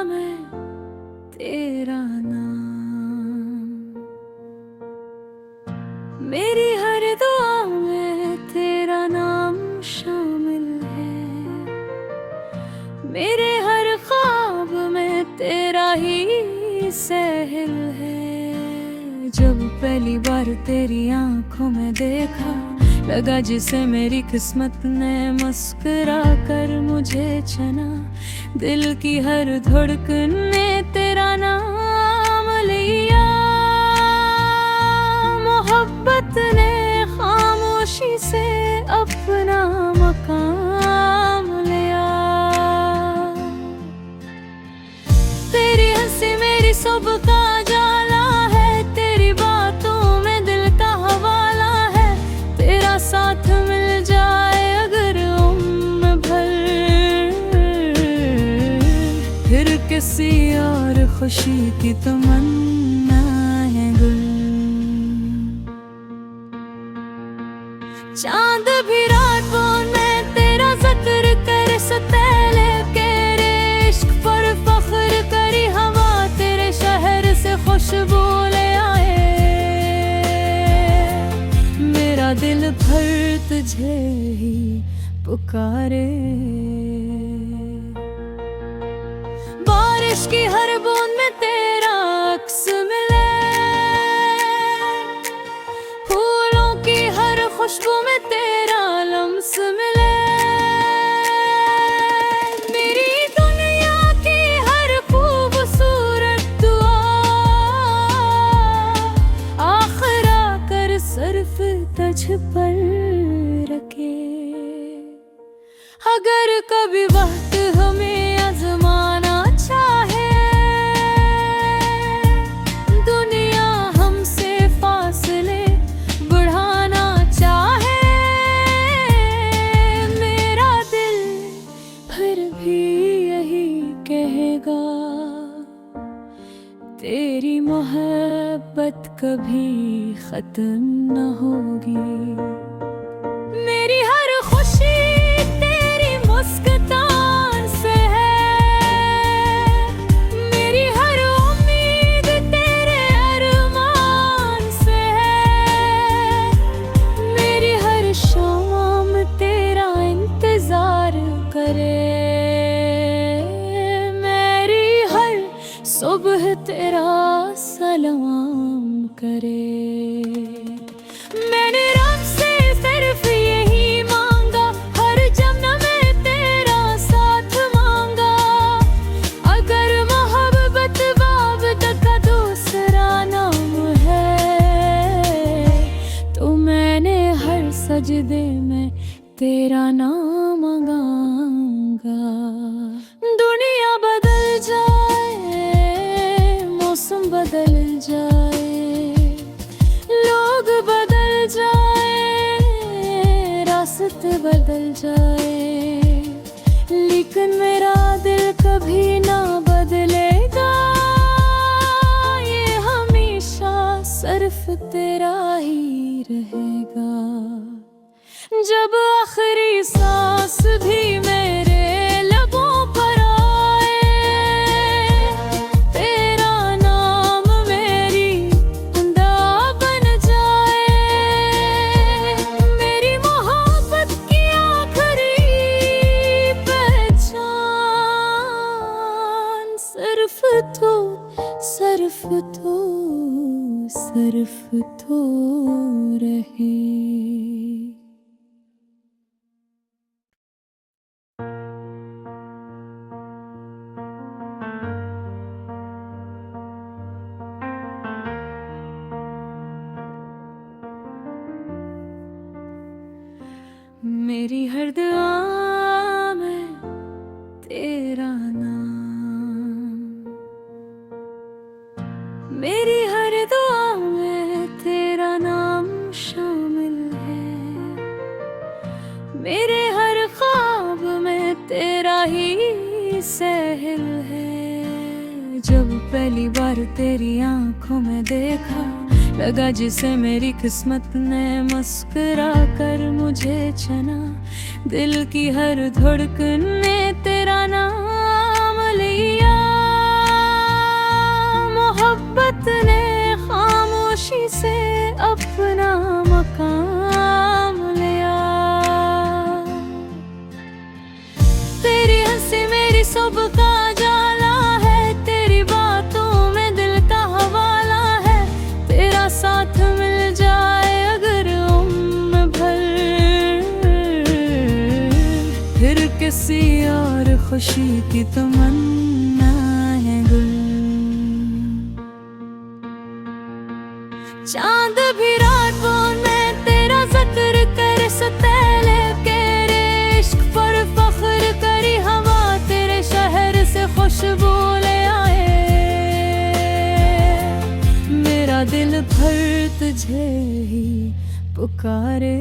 में तेरा नाम, मेरी हर दुआ में तेरा नाम शामिल है, मेरे हर ख्वाब में तेरा ही सहल है। जब पहली बार तेरी आंखों में देखा, लगा जिसे मेरी किस्मत ने मुस्कुरा कर मुझे चुना। दिल की हर धड़कन ने तेरा नाम लिया, मोहब्बत ने खामोशी से अपना मकाम लिया। तेरी हंसी मेरी सुबह का जाला है, तेरी बातों में दिल का हवाला है। तेरा साथ मिल जाए अगर उम्र भर, फिर किसी और खुशी की तमन्ना है गुल। चांद भी रातों में तेरा जिक्र करे, सतेले के इश्क पर फख्र करी। हवा तेरे शहर से खुशबू ले आए, मेरा दिल भर तुझे ही पुकारे। बारिश की हर बूंद में तेरा अक्स मिले, फूलों की हर खुशबू में तेरा लम्स मिले। मेरी दुनिया की हर खूबसूरत दुआ आखिर आकर सिर्फ तुझ पर रखे। अगर कभी वक्त हमें आजमाना चाहे, दुनिया हमसे फासले बढ़ाना चाहे, मेरा दिल फिर भी यही कहेगा, तेरी मोहब्बत कभी खत्म न होगी। मेरी हर खुशी तेरी मुस्कान से है, मेरी हर उम्मीद तेरे अरमान से है। मेरी हर शाम तेरा इंतजार करे, मेरी हर सुबह तेरा सलाम करे। मैंने रब से सिर्फ यही मांगा, हर जन्म में तेरा साथ मांगा। अगर मोहब्बत बाब का दूसरा नाम है, तो मैंने हर सजदे में तेरा नाम मांगा। दुनिया बदल जाए, मौसम बदल जाए, लोग बदल जाए, रास्ते बदल जाए, लेकिन मेरा दिल कभी ना बदलेगा। ये हमेशा सिर्फ तेरा ही रहेगा। जब आखिरी सांस भी मेरे लबों पर आए, तेरा नाम मेरी खुदा बन जाए। मेरी मोहब्बत की आखिरी पहचान सिर्फ तो, सिर्फ तो, सिर्फ तो रहे। मेरी हर दुआ में तेरा नाम, मेरी हर दुआ में तेरा नाम शामिल है, मेरे हर ख्वाब में तेरा ही सहल है। जब पहली बार तेरी आंखों में देखा, लगा जिसे मेरी किस्मत ने मुस्कुरा कर मुझे चुना। दिल की हर धड़कन ने तेरा नाम खुशी की तमन्ना है गुल। चांद भी रातों में तेरा जिक्र करे, सतैले के इश्क पर फख्र करी हवा तेरे शहर से खुशबू ले आए। मेरा दिल भर तुझे ही पुकारे।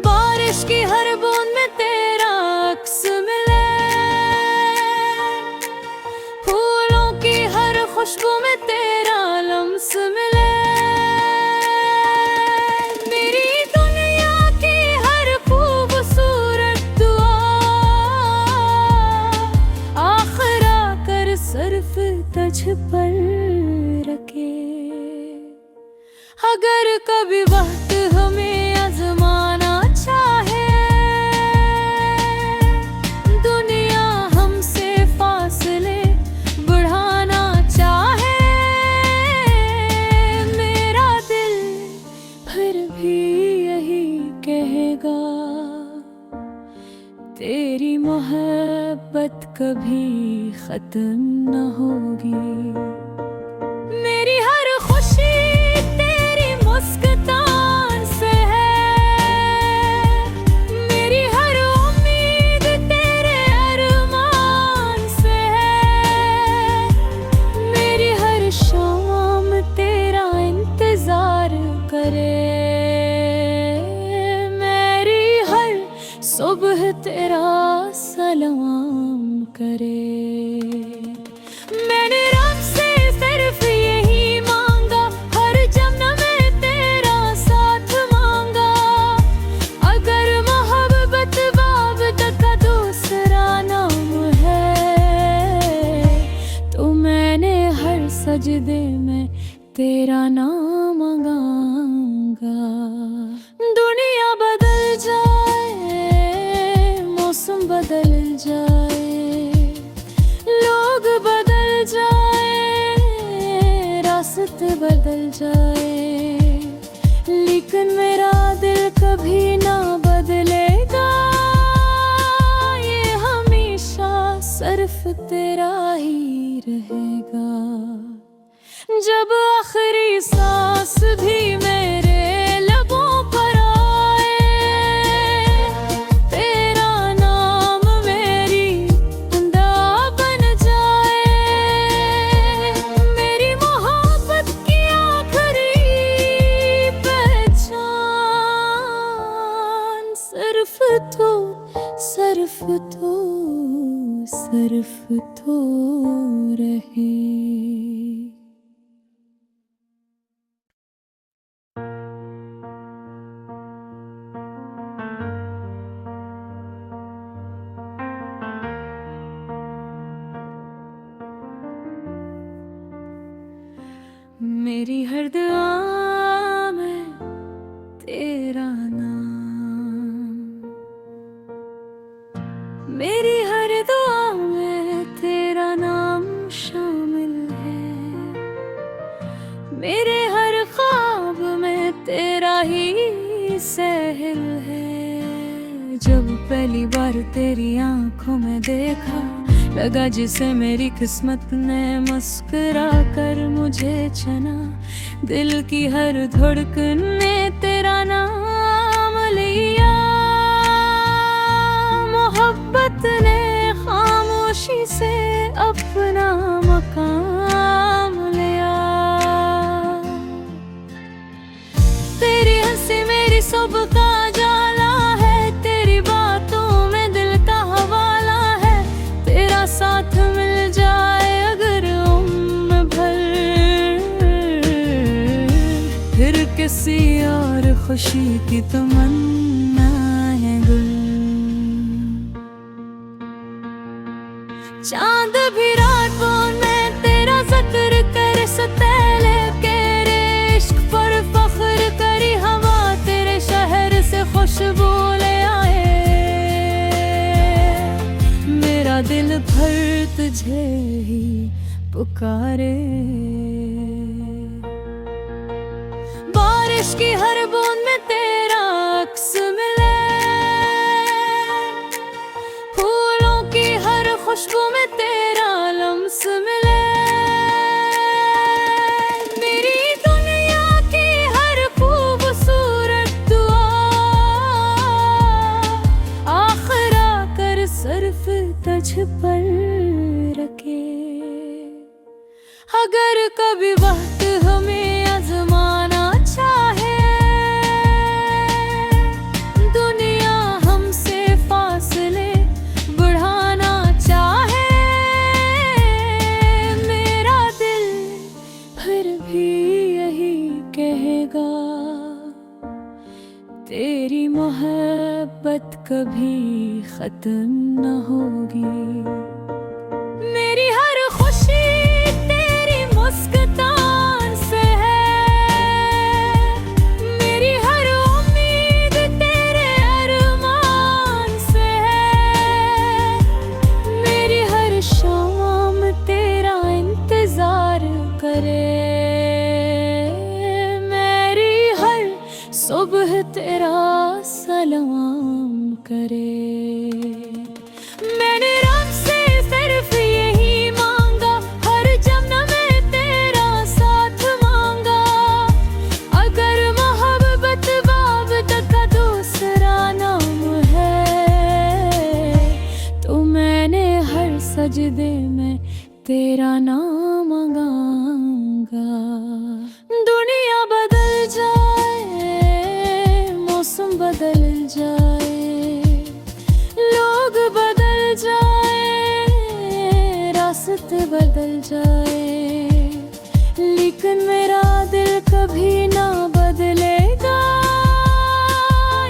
बारिश की हर बूंद में तेरा अक्स मिले, फूलों की हर खुशबू में तेरा लम्स मिले। मेरी दुनिया की हर खूबसूरत दुआ आखिरा कर सिर्फ तुझ पर रखे। अगर कभी वक्त हमें आजमाना चाहे, दुनिया हमसे फासले बढ़ाना चाहे, मेरा दिल फिर भी यही कहेगा, तेरी मोहब्बत कभी खत्म न होगी। मेरी हर खुशी तेरी मुस्कान से है, मेरी हर उम्मीद तेरे अरमान से है, मेरी हर शाम तेरा इंतजार करे, मेरी हर सुबह तेरा सलाम करे। मैंने रब से सिर्फ यही मांगा, हर जन्म में तेरा साथ मांगा। अगर मोहब्बत बाब का दूसरा नाम है, तो मैंने हर सजदे में तेरा नाम मांगा। दुनिया बदल जाए, मौसम बदल जाए, लोग बदल जाए, रास्ते बदल जाए, लेकिन मेरा दिल कभी ना बदलेगा। ये हमेशा सिर्फ तेरा ही रहेगा। जब आखिरी सांस भी मेरे लबों पर आए, तेरा नाम मेरी खुदा बन जाए। मेरी मोहब्बत की आखिरी पहचान सिर्फ तो, सिर्फ तो, सिर्फ तो रहे। मेरी हर दुआ में तेरा नाम, मेरी हर दुआ में तेरा नाम शामिल है। मेरे हर ख्वाब में तेरा ही सहल है। जब पहली बार तेरी आंखों में देखा, लगा जिसे मेरी किस्मत ने मुस्कुरा कर मुझे चुना। दिल की हर धड़कन ने तेरा नाम लिया, मोहब्बत ने खामोशी से अपना मकाम लिया। तेरी हंसी मेरी सुबह का जाला है, तेरी बातों में दिल का हवाला है। तेरा साथ मिल जाए अगर उम्र भर, फिर किसी और खुशी की तमन्ना है गुल। चांद भी रातों में तेरा जिक्र करे, सतैले के इश्क पर फख्र करी हवा तेरे शहर से खुशबू ले आए। मेरा दिल भर तुझे ही पुकारे। बारिश की हर बूंद में तेरा अक्स मिले, खुशबू में तेरा लम्स मिले। मेरी दुनिया की हर खूबसूरत दुआ आखिर आकर सिर्फ तुझ पर रखे। अगर कभी वक्त हमें आजमाना चाहे, दुनिया हमसे फासले बढ़ाना चाहे, मेरा दिल फिर भी यही कहेगा, तेरी मोहब्बत कभी खत्म न होगी। मेरी हर खुशी तेरी मुस्कान से है, मेरी हर उम्मीद तेरे अरमान से है, मेरी हर शाम तेरा इंतजार करे, मेरी हर सुबह तेरा सलाम करे। मैंने रब से सिर्फ यही मांगा, हर जन्म में तेरा साथ मांगा। अगर मोहब्बत बाब का दूसरा नाम है, तो मैंने हर सजदे में तेरा नाम मांगा। दुनिया बदल जाए, मौसम बदल जाए, लोग बदल जाए, रास्ते बदल जाए, लेकिन मेरा दिल कभी ना बदलेगा।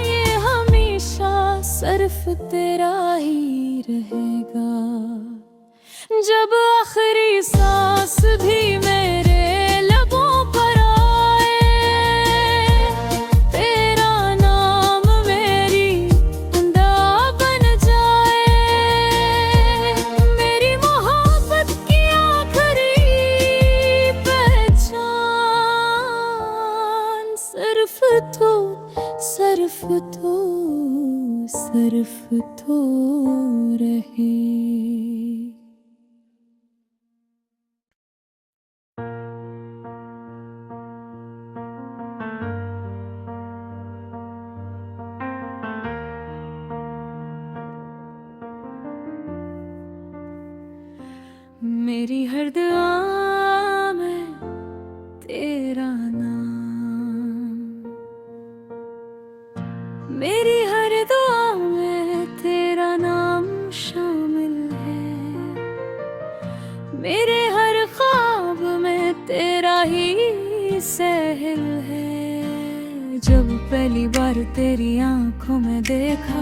ये हमेशा सिर्फ तेरा ही रहेगा। जब आखिरी सांस भी मेरे लबों पर आए, तेरा नाम मेरी खुदा बन जाए। मेरी मोहब्बत की आखिरी पहचान सिर्फ तो, सिर्फ तो, सिर्फ तो रहे। मेरी हर दुआ में तेरा नाम, मेरी हर दुआ में तेरा नाम शामिल है, मेरे हर ख्वाब में तेरा ही सहल है। जब पहली बार तेरी आंखों में देखा,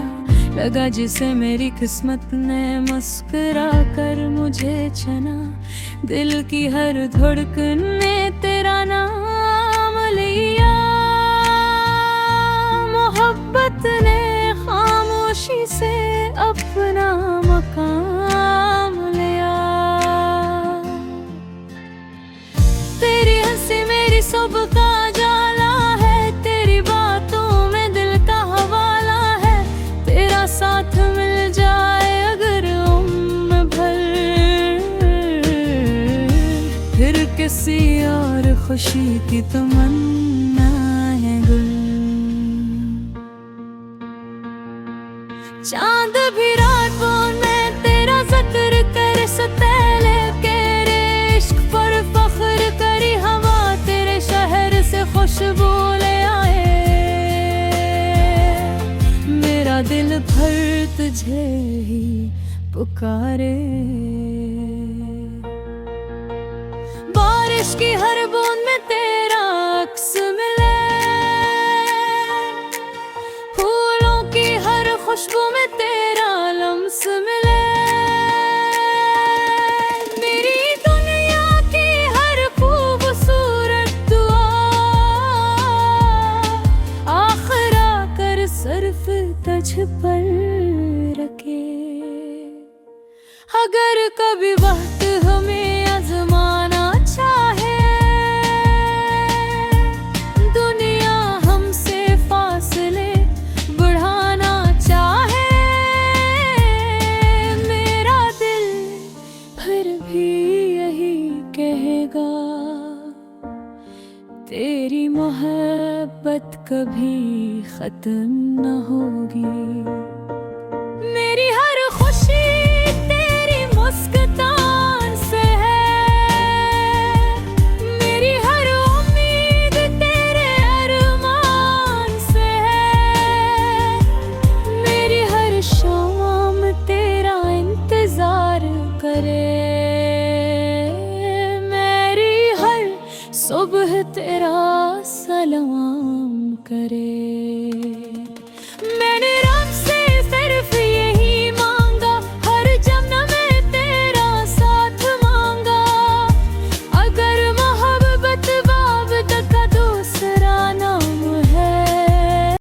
लगा जिसे मेरी किस्मत ने मुस्कुरा कर मुझे चुना। दिल की हर धड़कन ने तेरा नाम लिया, मोहब्बत ने खामोशी से अपना मकाम लिया। तेरी हंसी मेरी सुबह का जाला है, तेरी बातों में दिल का हवाला है। तेरा साथ मिल जाए अगर उम्र भर, फिर किसी और खुशी की तमन्ना है गुल। चांद भी रातों में तेरा जिक्र करे, सतेले तेरे इश्क पर फख्र करी। हवा तेरे शहर से खुशबू ले आए, मेरा दिल भर तुझे ही पुकारे। बारिश की हर बूंद में तेरा अक्स मिले, फूलों की हर खुशबू में तेरा लम्स मिले। मेरी दुनिया की हर खूबसूरत दुआ आखिर आकर सिर्फ तुझ पर रखे। अगर कभी वक्त हमें आजमाना चाहे, दुनिया हमसे फासले बढ़ाना चाहे, मेरा दिल कभी खत्म न होगी। मेरी हर खुशी तेरी मुस्कान से है, मेरी हर उम्मीद तेरे अरमान से है, मेरी हर शाम तेरा इंतजार करे, मेरी हर सुबह तेरा सलाम करे।